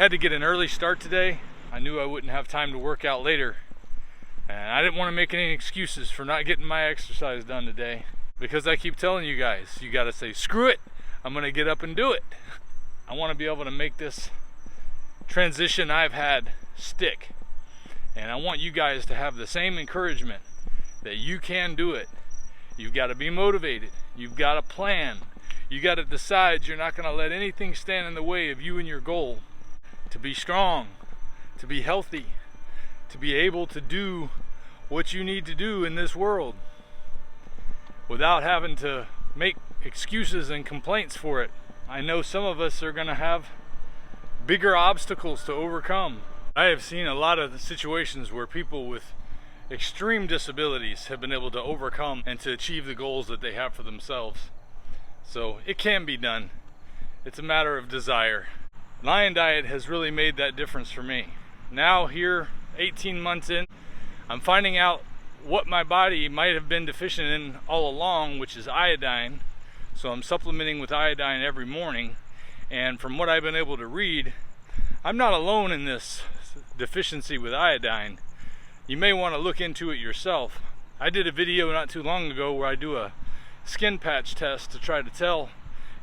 Had to get an early start today. I knew I wouldn't have time to work out later. And I didn't want to make any excuses for not getting my exercise done today. Because I keep telling you guys, you got to say, screw it, I'm going to get up and do it. I want to be able to make this transition I've had stick. And I want you guys to have the same encouragement that you can do it. You've got to be motivated. You've got to plan. You got to decide you're not going to let anything stand in the way of you and your goal. To be strong, to be healthy, to be able to do what you need to do in this world without having to make excuses and complaints for it. I know some of us are going to have bigger obstacles to overcome. I have seen a lot of the situations where people with extreme disabilities have been able to overcome and to achieve the goals that they have for themselves. So it can be done. It's a matter of desire. Lion Diet has really made that difference for me. Now here, 18 months in, I'm finding out what my body might have been deficient in all along, which is iodine. So I'm supplementing with iodine every morning. And from what I've been able to read, I'm not alone in this deficiency with iodine. You may want to look into it yourself. I did a video not too long ago where I do a skin patch test to try to tell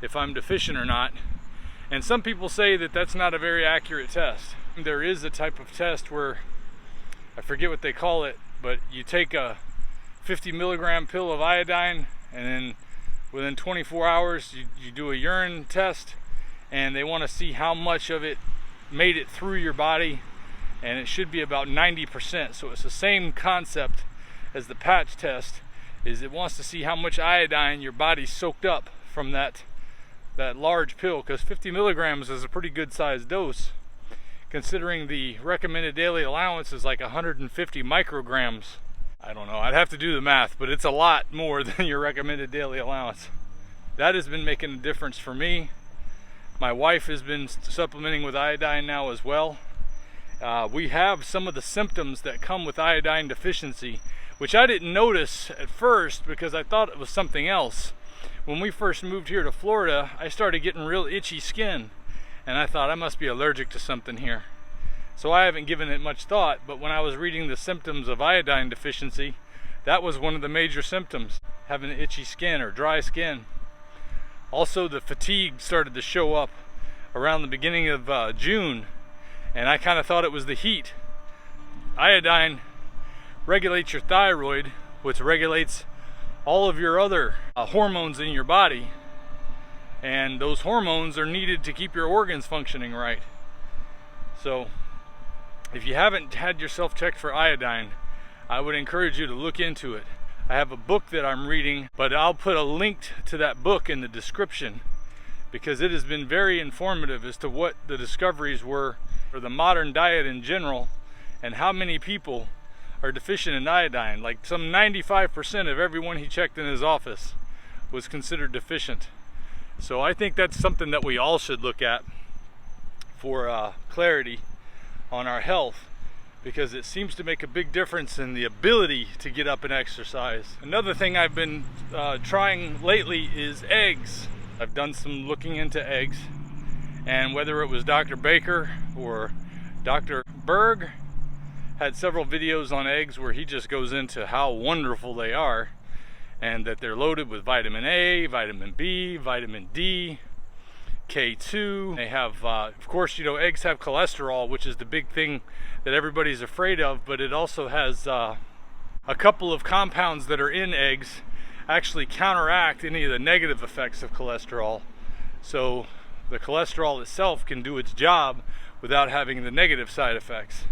if I'm deficient or not. And some people say that that's not a very accurate test. There is a type of test where, I forget what they call it, but you take a 50 milligram pill of iodine and then within 24 hours you do a urine test, and they want to see how much of it made it through your body, and it should be about 90%. So it's the same concept as the patch test, is it wants to see how much iodine your body soaked up from that large pill, because 50 milligrams is a pretty good sized dose, considering the recommended daily allowance is like 150 micrograms. I don't know, I'd have to do the math, but it's a lot more than your recommended daily allowance. That has been making a difference for me. My wife has been supplementing with iodine now as well. We have some of the symptoms that come with iodine deficiency, which I didn't notice at first because I thought it was something else. When we first moved here to Florida, I started getting real itchy skin, and I thought I must be allergic to something here. So I haven't given it much thought, but when I was reading the symptoms of iodine deficiency, that was one of the major symptoms, having itchy skin or dry skin. Also, the fatigue started to show up around the beginning of June, and I kind of thought it was the heat. Iodine regulates your thyroid, which regulates all of your other hormones in your body, and those hormones are needed to keep your organs functioning right. So if you haven't had yourself checked for iodine, I would encourage you to look into it. I have a book that I'm reading, but I'll put a link to that book in the description because it has been very informative as to what the discoveries were for the modern diet in general and how many people are deficient in iodine. Like some 95% of everyone he checked in his office was considered deficient. So I think that's something that we all should look at for clarity on our health, because it seems to make a big difference in the ability to get up and exercise. Another thing I've been trying lately is eggs. I've done some looking into eggs, and whether it was Dr. Baker or Dr. Berg had several videos on eggs where he just goes into how wonderful they are and that they're loaded with vitamin A, vitamin B, vitamin D, K2. They have, of course, you know, eggs have cholesterol, which is the big thing that everybody's afraid of, but it also has a couple of compounds that are in eggs actually counteract any of the negative effects of cholesterol. So the cholesterol itself can do its job without having the negative side effects.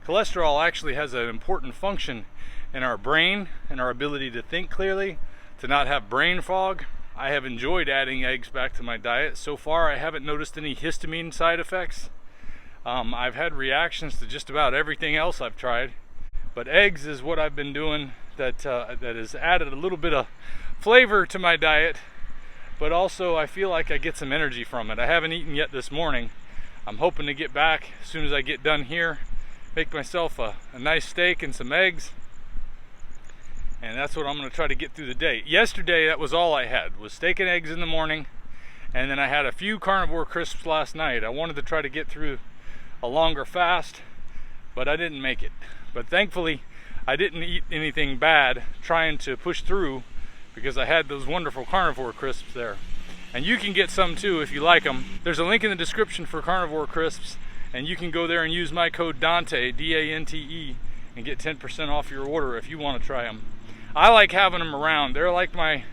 Cholesterol actually has an important function in our brain and our ability to think clearly, to not have brain fog. I have enjoyed adding eggs back to my diet. So far, I haven't noticed any histamine side effects. I've had reactions to just about everything else I've tried, but eggs is what I've been doing that has added a little bit of flavor to my diet, but also I feel like I get some energy from it. I haven't eaten yet this morning. I'm hoping to get back as soon as I get done here, make myself a nice steak and some eggs, and that's what I'm going to try to get through the day. Yesterday, that was all I had, was steak and eggs in the morning, and then I had a few carnivore crisps last night. I wanted to try to get through a longer fast, but I didn't make it. But thankfully, I didn't eat anything bad trying to push through, because I had those wonderful Carnivore crisps there. And you can get some too if you like them. There's a link in the description for Carnivore crisps, and you can go there and use my code Dante, D-A-N-T-E, and get 10% off your order if you want to try them. I like having them around. They're like my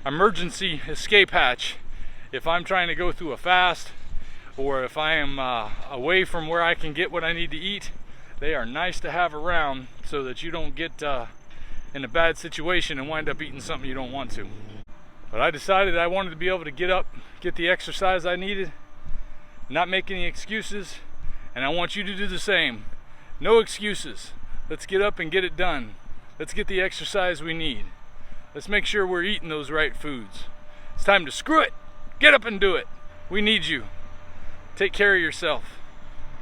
emergency escape hatch. If I'm trying to go through a fast, or if I am away from where I can get what I need to eat, they are nice to have around so that you don't get in a bad situation and wind up eating something you don't want to. But I decided I wanted to be able to get up, get the exercise I needed, not make any excuses, and I want you to do the same. No excuses. Let's get up and get it done. Let's get the exercise we need. Let's make sure we're eating those right foods. It's time to screw it. Get up and do it. We need you. Take care of yourself.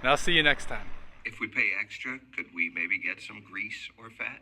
And I'll see you next time. If we pay extra, could we maybe get some grease or fat?